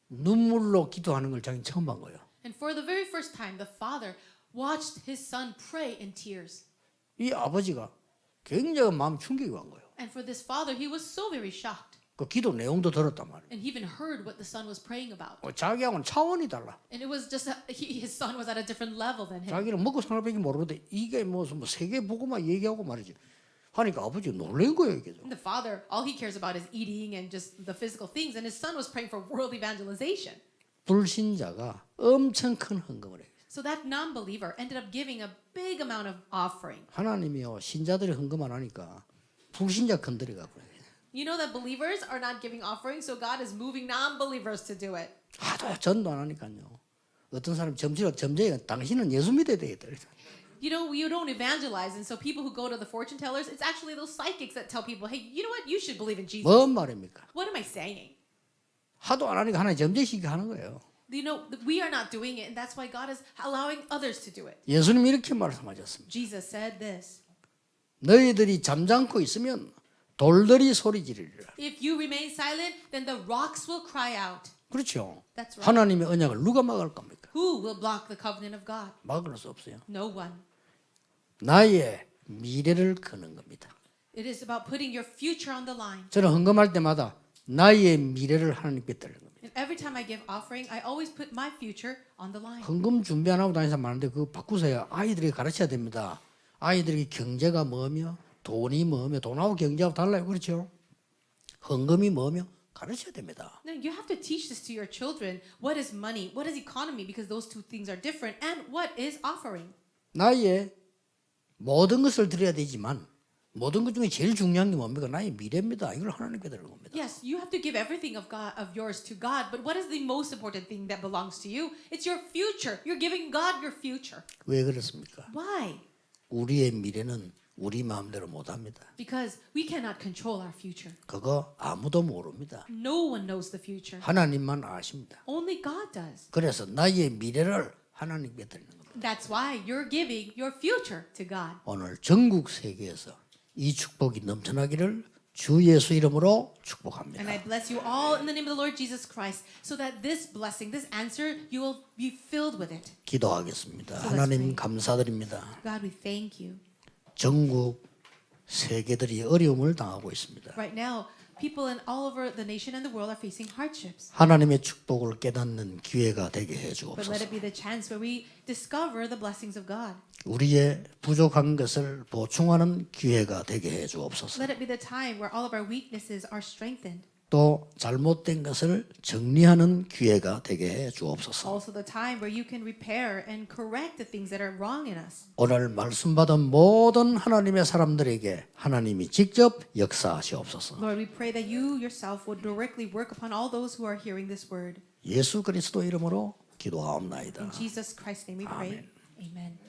눈물로 기도하는 걸 자기는 처음 본 거예요. And for the very first time, the father watched his son pray in tears. 이 아버지가 굉장히 마음 충격이 간 거예요. And for this father, he was so very shocked. 그 기도 내용도 들었단 말이에요. And he even heard what the son was praying about. 자기하고는 차원이 달라. And it was just his son was at a different level than him. 자기는 먹고 사는 밖에 모르는데 이게 무슨 뭐 세계 보고만 얘기하고 말이지. 하니까 아버지가 놀란 거예요 이게. And the father, all he cares about is eating and just the physical things. And his son was praying for world evangelization. 불신자가 엄청 큰 헌금을 해요. So that non-believer ended up giving a big amount of offering. 하나님이요 신자들이 헌금 안 하니까 불신자 건드려가 버려요. You know that believers are not giving offerings, so God is moving non-believers to do it. 하도 전도 안 하니까요. 어떤 사람 점지가 당신은 예수 믿어야 되겠다. You know, you don't evangelize, and so people who go to the fortune tellers, it's actually those psychics that tell people, hey, you know what? You should believe in Jesus. 뭔 말입니까? What am I saying? 하도 안 하니까 하나님 점제시키게 하는 거예요. You know, we are not doing it, and that's why God is allowing others to do it. 예수님이 이렇게 말씀하셨습니다. Jesus said this. 너희들이 잠잠고 있으면 돌들이 소리 지르리라. If you remain silent, then the rocks will cry out. 그렇죠. That's right. 하나님의 언약을 누가 막을 겁니까? Who will block the covenant of God? 막을 수 없어요. No one. 나의 미래를 거는 겁니다. It is about putting your future on the line. 저는 헌금할 때마다 나의 미래를 하나님께 드리는 겁니다. And every time I give offering, I always put my future on the line. 헌금 준비 안 하고 다니는 사람 많은데 그거 바꾸세요. 아이들에게 가르쳐야 됩니다. 아이들에게 경제가 뭐며 돈이 뭐며 돈하고 경제하고 달라요. 그렇죠? 헌금이 뭐며 가르쳐야 됩니다. No, you have to teach this to your children. What is money? What is economy? Because those two things are different. And what is offering? 나의 모든 것을 드려야 되지만 모든 것 중에 제일 중요한 게 뭡니까? 나의 미래입니다. 이걸 하나님께 드리는 겁니다. Yes, you have to give everything of God of yours to God. But what is the most important thing that belongs to you? It's your future. You're giving God your future. 왜 그렇습니까? Why? 우리의 미래는 우리 마음대로 못합니다. Because we cannot control our future. 그거 아무도 모릅니다. No one knows the future. 하나님만 아십니다. Only God does. 그래서 나의 미래를 하나님께 드리는 겁니다. That's why you're giving your future to God. 오늘 전국 세계에서 이 축복이 넘쳐나기를 주 예수 이름으로 축복합니다. And I bless you all in the name of the Lord Jesus Christ, so that this blessing, this answer, you will be filled with it. 기도하겠습니다. let's 하나님 pray. 감사드립니다. God, we thank you. 전국 세계들이 어려움을 당하고 있습니다. Right now, people in all over the nation and the world are facing hardships. 하나님의 축복을 깨닫는 기회가 되게 해 But let 주옵소서. it be the chance where we discover the blessings of God. 우리의 부족한 것을 보충하는 기회가 되게 해 주옵소서. Let it be the time where all of our weaknesses are strengthened. 또 잘못된 것을 정리하는 기회가 되게 해 주옵소서. Also the time where you can repair and correct the things that are wrong in us. 오늘 말씀 받은 모든 하나님의 사람들에게 하나님이 직접 역사하시옵소서. Lord, we pray that you yourself would directly work upon all those who are hearing this word. 예수 그리스도 이름으로 기도하옵나이다. In Jesus Christ's name we pray. Amen.